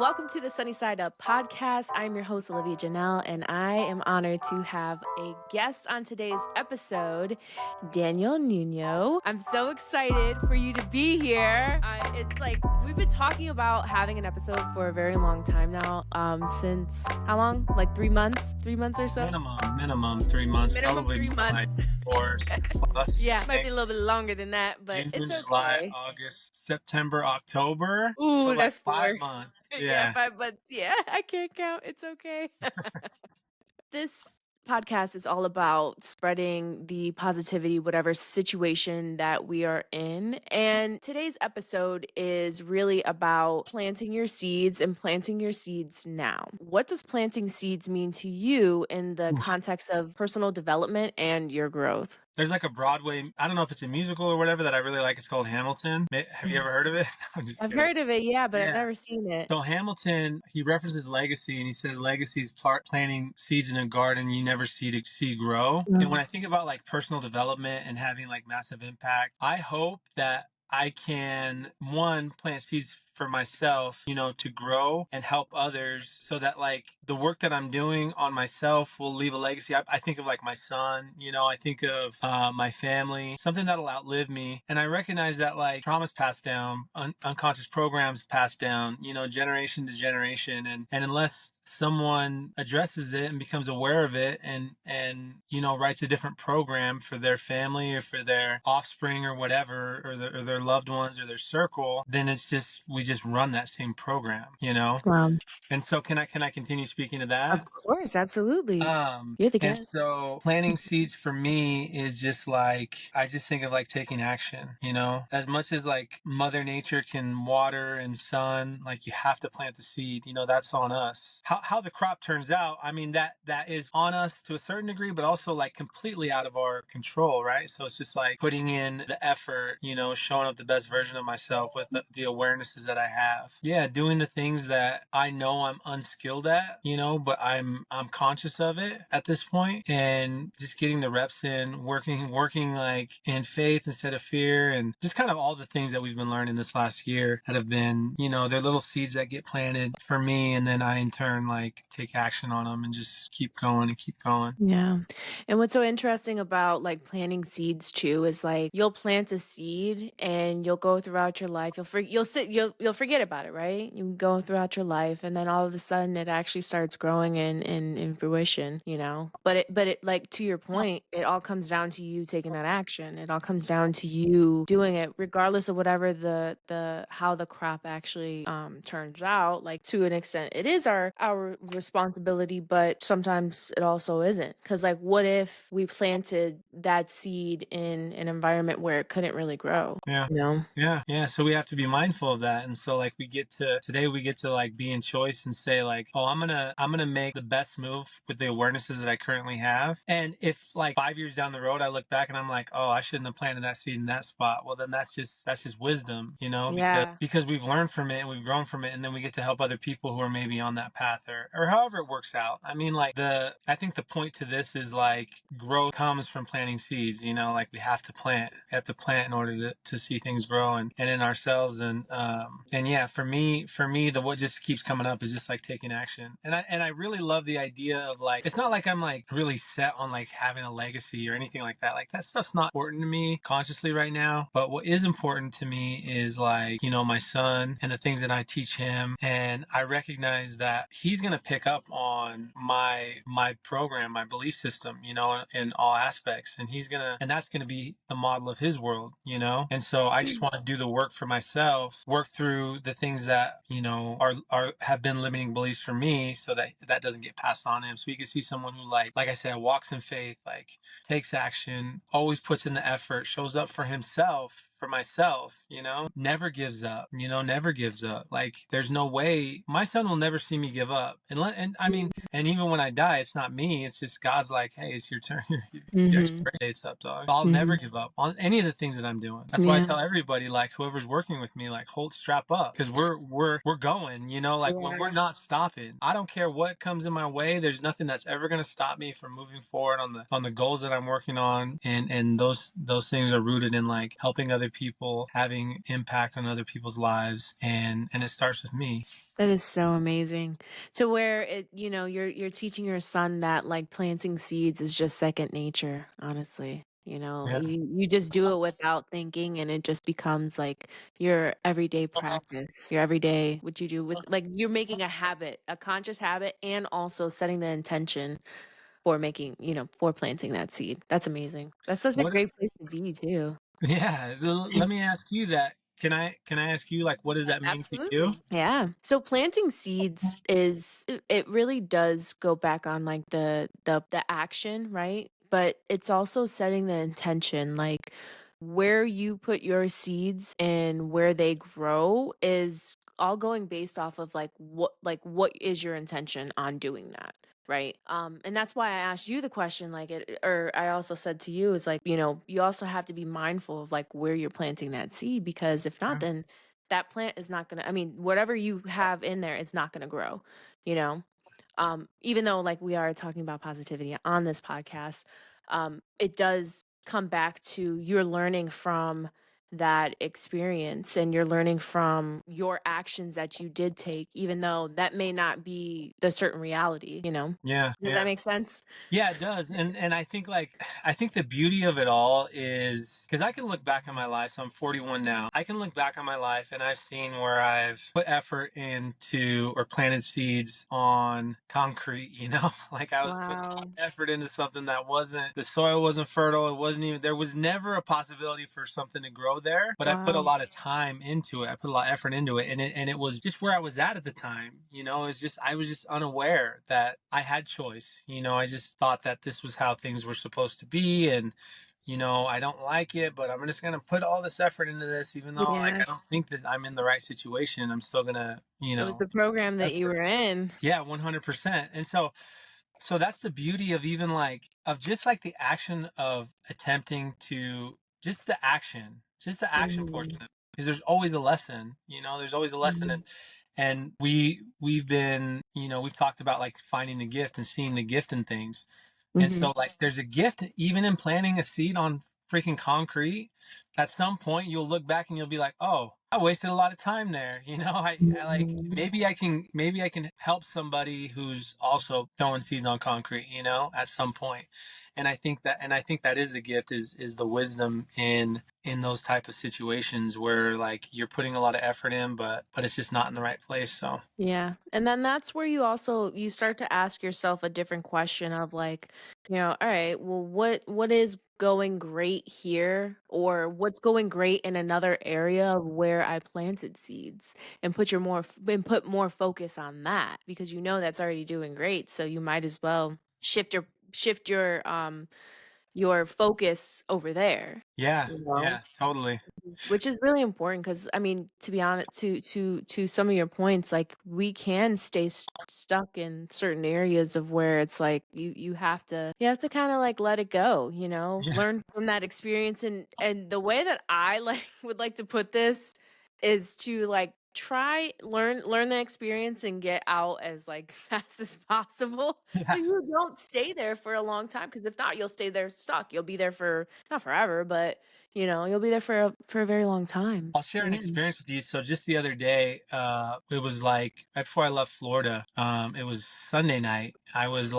Welcome to the Sunny Side Up podcast. I'm your host, Olivia Janelle, and I am honored to have a guest on today's episode, Daniel Nuño. I'm so excited for you to be here. It's like we've been talking about having an episode for a very long time now. Since how long? Like 3 months? 3 months or so? Minimum 3 months. Minimum Probably 3 months. like 4 plus. Yeah, might be a little bit longer than that, but June, it's July, okay. August, September, October. So Ooh, like that's 5 4. months. Yeah, Yeah. 5 months. Yeah, I can't count. It's okay. This podcast is all about spreading the positivity, whatever situation that we are in. And today's episode is really about planting your seeds and planting your seeds now. What does planting seeds mean to you in the Oof. context of personal development and your growth? There's like a Broadway, I don't know if it's a musical or whatever that I really like. It's called Hamilton. Have you ever heard of it? I'm just I've kidding. heard of it, yeah, but I've Yeah. never seen it. So Hamilton, he references legacy and he says legacy is planting seeds in a garden you never see grow. And when I think about like personal development and having like massive impact, I hope that I can, one, plant seeds for myself, to grow and help others so that like the work that I'm doing on myself will leave a legacy. I think of like my son, I think of my family, something that'll outlive me. And I recognize that like trauma's passed down, unconscious programs passed down, generation to generation. And unless someone addresses it and becomes aware of it and writes a different program for their family or for their offspring or whatever or their loved ones or their circle, then we just run that same program. Wow. And so can I continue speaking to that? Of course, absolutely. You're the And guest. so planting seeds for me is just like, I just think of like taking action, as much as like Mother Nature can water and sun, like you have to plant the seed, that's on us. How the crop turns out, I mean, that is on us to a certain degree, but also like completely out of our control, right? So it's just like putting in the effort, showing up the best version of myself with the awarenesses that I have. Yeah, doing the things that I know I'm unskilled at, but I'm conscious of it at this point, and just getting the reps in, working like in faith instead of fear, and just kind of all the things that we've been learning this last year that have been, they're little seeds that get planted for me, and then I in turn like take action on them and just keep going and keep going. Yeah. And what's so interesting about like planting seeds too is like you'll plant a seed and you'll go throughout your life. You'll forget about it, right? You go throughout your life and then all of a sudden it actually starts growing in fruition, But it like to your point, it all comes down to you taking that action. It all comes down to you doing it regardless of whatever the how the crop actually turns out. Like to an extent it is our responsibility, but sometimes it also isn't. Because like what if we planted that seed in an environment where it couldn't really grow? Yeah. Yeah. So we have to be mindful of that. And so like today we get to like be in choice and say like, oh, I'm gonna make the best move with the awarenesses that I currently have. And if like 5 years down the road, I look back and I'm like, oh, I shouldn't have planted that seed in that spot. Well, then that's just wisdom, Yeah. because we've learned from it and we've grown from it. And then we get to help other people who are maybe on that path or however it works out. I mean, like I think the point to this is like growth comes from planting seeds, like we have to plant in order to see things grow and in ourselves. And yeah, for me, what just keeps coming up is just like taking action. And I really love the idea of like, it's not like I'm like really set on like having a legacy or anything like that. Like that stuff's not important to me consciously right now. But what is important to me is like, my son and the things that I teach him. And I recognize that he's going to pick up on my program, my belief system, in all aspects. And that's going to be the model of his world, And so I just want to do the work for myself, work through the things that, have been limiting beliefs for me so that doesn't get passed on to him. So you can see someone who like I said, walks in faith, like takes action, always puts in the effort, shows up for himself, for myself, never gives up, never gives up. Like there's no way my son will never see me give up. And I mean, and even when I die, it's not me. It's just God's like, hey, it's your turn. Your date's up, dog. I'll never give up on any of the things that I'm doing. That's why I tell everybody, like whoever's working with me, like strap up because we're going, like when we're not stopping. I don't care what comes in my way. There's nothing that's ever going to stop me from moving forward on the goals that I'm working on. And those things are rooted in like helping other other people, having impact on other people's lives, and it starts with me. That is so amazing. To where you're teaching your son that like planting seeds is just second nature, honestly. Yeah. You just do it without thinking and it just becomes like your everyday practice. Your everyday what you do with like you're making a habit, a conscious habit and also setting the intention for for planting that seed. That's amazing. That's such a What? great place to be too. Yeah. Let me ask you that. Can I ask you, like, what does that mean to you? Absolutely. Yeah. So planting seeds it really does go back on like the action, right? But it's also setting the intention like where you put your seeds and where they grow is all going based off of like what is your intention on doing that, right? And that's why I asked you the question like it or I also said to you is like, you also have to be mindful of like where you're planting that seed because if not Yeah. then that plant is not gonna I mean, whatever you have in there is not gonna grow, you know? Even though like we are talking about positivity on this podcast, it does come back to you're learning from that experience and you're learning from your actions that you did take, even though that may not be the certain reality, you know? Yeah. Does that Yeah. make sense? Yeah, it does. And I think, like, I think the beauty of it all is because I can look back on my life. So I'm 41 now. I can look back on my life and I've seen where I've put effort into or planted seeds on concrete, like I was putting a lot Wow. of effort into something that the soil wasn't fertile. It wasn't even, there was never a possibility for something to grow there, but I put a Wow. lot of time into it. I put a lot of effort into it. And it was just where I was at the time. I was just unaware that I had choice. I just thought that this was how things were supposed to be. And, I don't like it, but I'm just going to put all this effort into this, even though, like, Yeah. I don't think that I'm in the right situation. I'm still going to, It was the program that you effort. were in. Yeah, 100%. And so that's the beauty of even like of just like the action of attempting to just the action Mhm. portion of it. Because there's always a lesson, there's always a lesson. Mhm. And we've been, we've talked about like finding the gift and seeing the gift in things. And Mhm. so like there's a gift even in planting a seed on freaking concrete. At some point you'll look back and you'll be like, oh, I wasted a lot of time there. I like Mhm. maybe I can help somebody who's also throwing seeds on concrete, at some point. And I think that is the gift is the wisdom in those type of situations where like you're putting a lot of effort in, but it's just not in the right place. So Yeah. And then that's where you start to ask yourself a different question of like, all right, well what is going great here or what's going great in another area of where I planted seeds and put more focus on that because you know that's already doing great. So you might as well shift your focus over there. yeah, You know? yeah, totally. Which is really important because I mean, to be honest, to some of your points, like we can stay stuck in certain areas of where it's like you have to kind of like let it go, Yeah, learn from that experience and the way that I like would like to put this is to like try learn the experience and get out as like fast as possible so yeah. you don't stay there for a long time because if not you'll stay there stuck you'll be there for not forever but you'll be there for a very long time. I'll share an Yeah. experience with you. So just the other day, it was like right before I left Florida. It was Sunday night. I was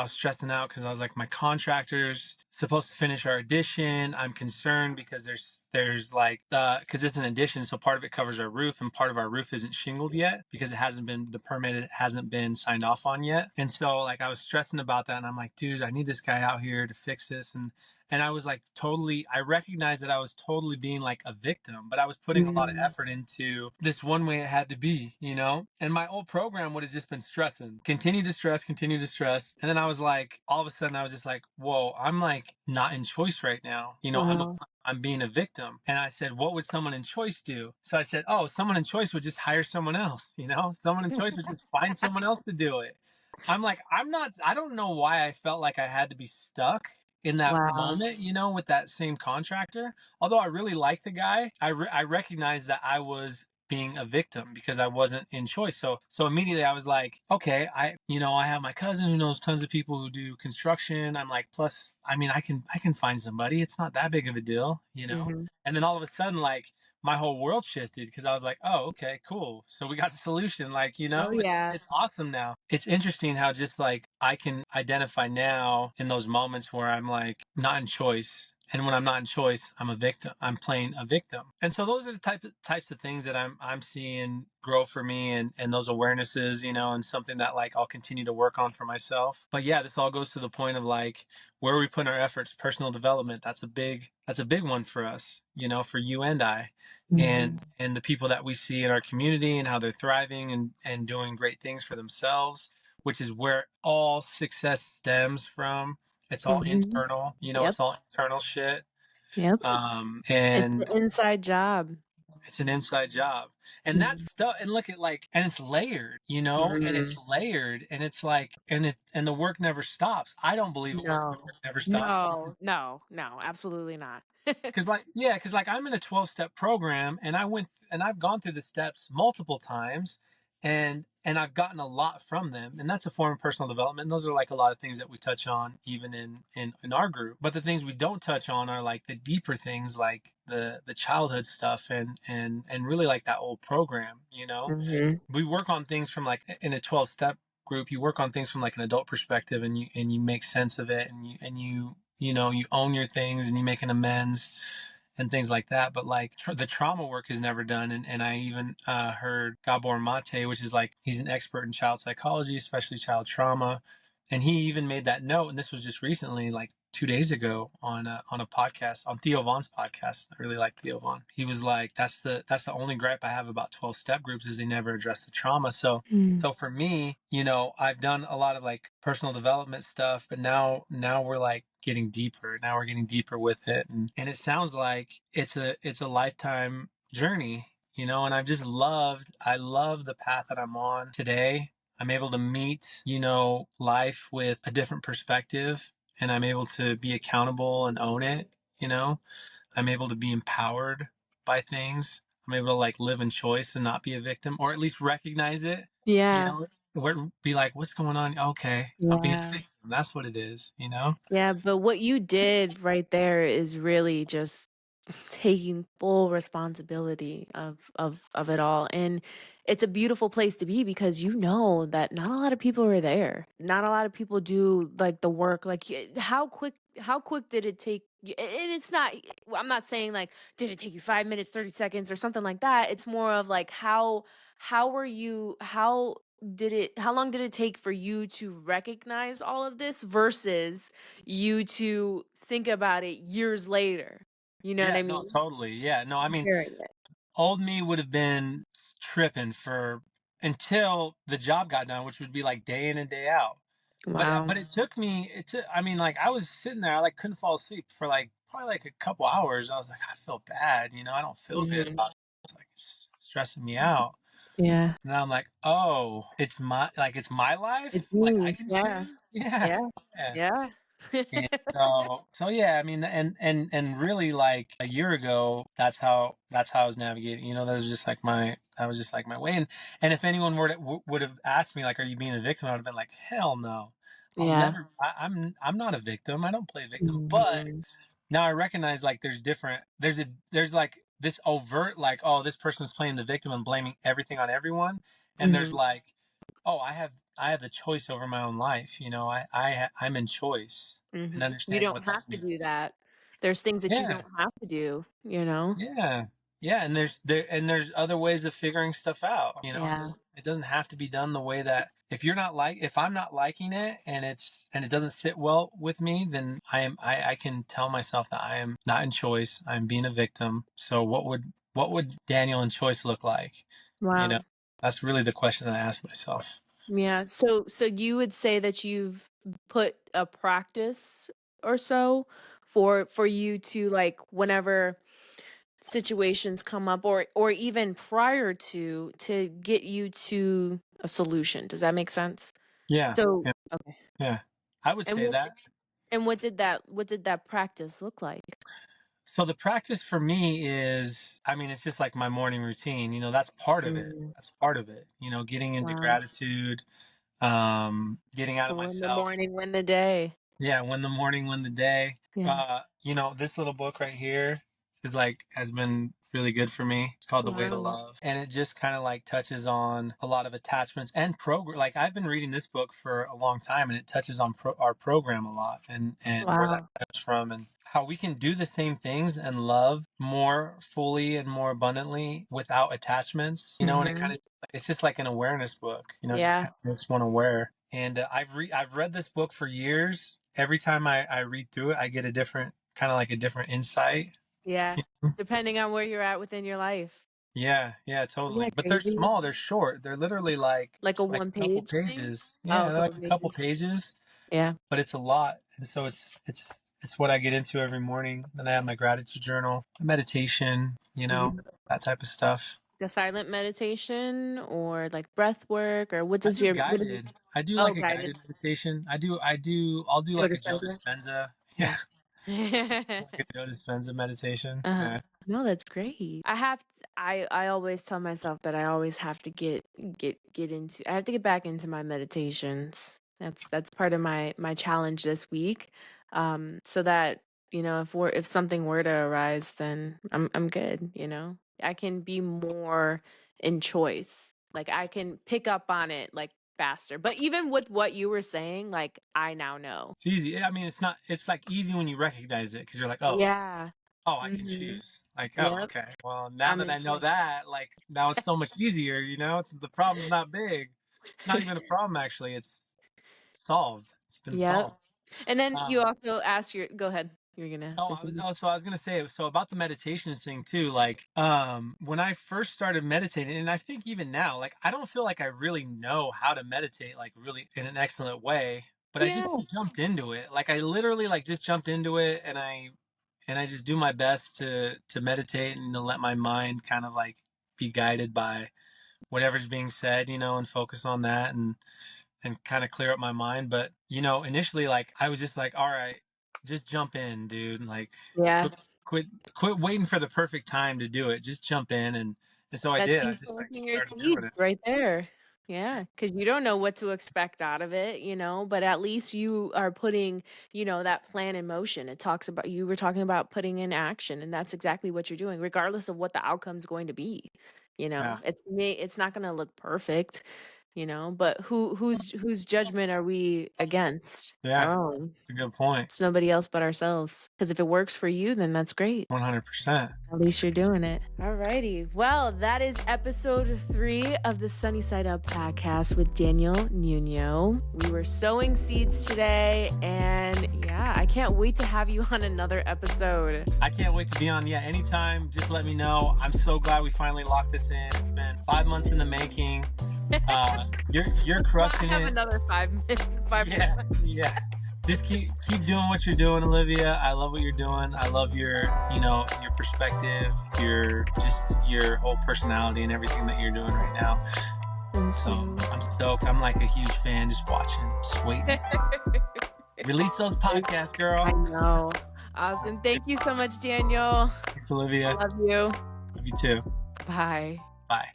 stressing out because I was like, my contractor's supposed to finish our addition. I'm concerned because there's like because it's an addition, so part of it covers our roof, and part of our roof isn't shingled yet because the permit it hasn't been signed off on yet. And so like I was stressing about that, and I'm like, dude, I need this guy out here to fix this. And I was like I recognized that I was totally being like a victim, but I was putting a lot of Mm. effort into this one way it had to be. And my old program would have just been stressing, continue to stress, continue to stress. And then I was like, all of a sudden I was just like, whoa, I'm like not in choice right now. Wow. I'm being a victim. And I said, what would someone in choice do? So I said, oh, someone in choice would just hire someone else. Someone in choice would just find someone else to do it. I don't know why I felt like I had to be stuck in that Wow. moment, with that same contractor. Although I really like the guy, I recognized that being a victim because I wasn't in choice. So immediately I was like, okay, I have my cousin who knows tons of people who do construction. I'm like, plus, I mean, I can find somebody. It's not that big of a deal. Mhm. And then all of a sudden, like my whole world shifted because I was like, oh, okay, cool. So we got the solution. Like, Oh, it's yeah. it's awesome now. It's interesting how just like I can identify now in those moments where I'm like not in choice. And when I'm not in choice, I'm a victim. I'm playing a victim. And so those are the types of things that I'm seeing grow for me, and those awarenesses, and something that like I'll continue to work on for myself. But yeah, this all goes to the point of like where are we putting our efforts? Personal development. That's a big one for us, for you and I. Mhm. And the people that we see in our community and how they're thriving and doing great things for themselves, which is where all success stems from. It's all Mhm. internal, Yep, it's all internal shit. yep. It's And the inside job. it's an inside job. And that Mhm. stuff, and look at like, and it's layered, and it's Mhm. layered, and it's like, and the work never stops. I don't believe the No. work never stops. No, no, no, absolutely not. Cause like I'm in a 12-step program and I've gone through the steps multiple times and I've gotten a lot from them. And that's a form of personal development. And those are like a lot of things that we touch on even in our group. But the things we don't touch on are like the deeper things, like the childhood stuff and really like that old program. Mhm. We work on things from like in a 12-step group, you work on things from like an adult perspective, and you make sense of it, and you own your things and you make an amends and things like that. But like the trauma work is never done. And I even heard Gabor Mate, which is like he's an expert in child psychology, especially child trauma, and he even made that note. And this was just recently, like 2 days ago, on a podcast, on Theo Vaughn's podcast. I really like Theo Vaughn. He was like, that's the only gripe I have about 12-step groups is they never address the trauma. So Mm. so for me, I've done a lot of like personal development stuff, but now we're like getting deeper. Now we're getting deeper with it, and it sounds like it's a lifetime journey, and I love the path that I'm on today. I'm able to meet, life with a different perspective, and I'm able to be accountable and own it. I'm able to be empowered by things. I'm able to like live in choice and not be a victim, or at least recognize it. You Yeah, know, be like, what's going on? Okay, I'm being a yeah. victim. That's what it is. Yeah, but what you did right there is really just taking full responsibility of it all, and it's a beautiful place to be because you know that not a lot of people are there. Not a lot of people do, like, the work, like, how quick did it take y and it's not well, I'm not saying, like, did it take you 5 minutes, 30 seconds, or something like that. It's more of, like, how were you how long did it take for you to recognize all of this versus you to think about it years later? You know what Yeah, I no, mean? totally. Yeah, no, I mean, Comparing it. old me would have been tripping for until the job got done, which would be like day in and day out. But Wow. it took me. I mean, like I was sitting there, I like couldn't fall asleep for like probably like a couple hours. I was like, I feel bad, I don't feel good Mhm. about it. It's like it's stressing me out. Yeah. And I'm like, oh, it's my life. It's Like I me. can Yeah. choose. Yeah, Yeah. yeah. Yeah. And so yeah, I mean, and really, like a year ago, that's how I was navigating. That was just like my way. And if anyone would have asked me, like, are you being a victim? I would have been like, hell no. I'll Yeah. never. I'm not a victim. I don't play victim. But Mhm. now I recognize like there's like this overt, like, oh, this person's playing the victim and blaming everything on everyone, and there's Mhm. like, oh, I have the choice over my own life. I'm in choice and Mhm. You understanding don't what that have to means. do that. There's things that you Yeah, don't have to do, you know? yeah, yeah. And there's other ways of figuring stuff out. It Yeah. doesn't have to be done the way that if I'm not liking it and it doesn't sit well with me, then I can tell myself that I am not in choice. I'm being a victim. So what would Daniel in choice look like? You know, Wow. that's really the question that I ask myself. Yeah. So you would say that you've put a practice or so for you to, like, whenever situations come up, or even prior to get you to a solution. Does that make sense? Yeah, So yeah, okay. yeah. I would And say what that. and what did that practice look like? So the practice for me is, I mean, it's just like my morning routine. That's part of it. Mm, That's part of it. Getting into wow. gratitude, getting out of Win the myself. morning, win the day. Yeah, win the morning, win the day. Yeah. This little book right here has been really good for me. It's called The Way to Wow. Love. And it just kind of like touches on a lot of attachments and program. Like I've been reading this book for a long time, and it touches on our program a lot, and where that Wow. comes from, and how we can do the same things and love more fully and more abundantly without attachments. And Mhm. it's just like an awareness book, just Yeah. kind of makes one aware. And I've read this book for years. Every time I read through it, I get a different kind of like a different insight. Yeah. Depending on where you're at within your life. Yeah, yeah, Isn't totally. that But they're crazy? small, they're short. They're literally like Like a like a couple one-page thing? pages. Oh, Yeah, a they're couple like a couple pages. pages, Yeah. but it's a lot. And so it's what I get into every morning. Then I have my gratitude journal, meditation, Mhm. that type of stuff. The silent meditation or like breath work or I do what is guided. I do oh, like a guided. guided meditation. I'll do Joe like a Joe Dispenza? Dispenza. Yeah, Yeah. like a Joe Dispenza meditation. Uh-huh. Yeah. No, that's great. I always tell myself that I always have to get into I have to get back into my meditations. That's part of my challenge this week. So that, if something were to arise, then I'm good, you know? I can be more in choice. Like I can pick up on it like faster. But even with what you were saying, like I now know. It's easy. I mean, it's not. It's like easy when you recognize it because you're like, oh, Yeah. I can Mhm. choose. Like, oh, Yep. okay. Well, now I'm that in I know choice. that, like, now it's so much easier. It's the problem's not big. It's not even a problem actually. It's solved. It's been Yep. solved. And then you Um, also ask your go ahead. You were gonna say something. so I was gonna say so about the meditation thing too. Like, when I first started meditating, and I think even now, like, I don't feel like I really know how to meditate, like, really in an excellent way. But I just Yeah. jumped into it. Like, I literally like just jumped into it, and I just do my best to meditate and to let my mind kind of like be guided by whatever's being said, and focus on that and kind of clear up my mind. But initially, like I was just like, all right, just jump in, dude. Like Yeah. quit quit quit waiting for the perfect time to do it. Just jump in, and so I That's did. I you just like planting your started seeds doing it. right there. Yeah, because you don't know what to expect out of it, but at least you are putting, that plan in motion. It talks about you were talking about putting in action, and that's exactly what you're doing, regardless of what the outcome's going to be. Yeah, It's not gonna look perfect, but whose judgment are we against? yeah, Our own. it's a good point. It's nobody else but ourselves. Because if it works for you, then that's great. 100%. At least you're doing it. Alrighty. Well, that is episode 3 of the Sunny Side Up podcast with Daniel Nuño. We were sowing seeds today, and yeah, I can't wait to have you on another episode. I can't wait to be on. Yeah, anytime. Just let me know. I'm so glad we finally locked this in. It's been 5 months in the making. You're I crushing have it. another 5 minutes. 5 minutes. Yeah, yeah. Just keep doing what you're doing, Olivia. I love what you're doing. I love your perspective, your whole personality and everything that you're doing right now. Thank So you. I'm stoked. I'm like a huge fan, just watching, just waiting. Release those podcasts, I girl. know. Awesome. Thank you so much, Daniel. Thanks, I Olivia. love you. Love you too. Bye. Bye.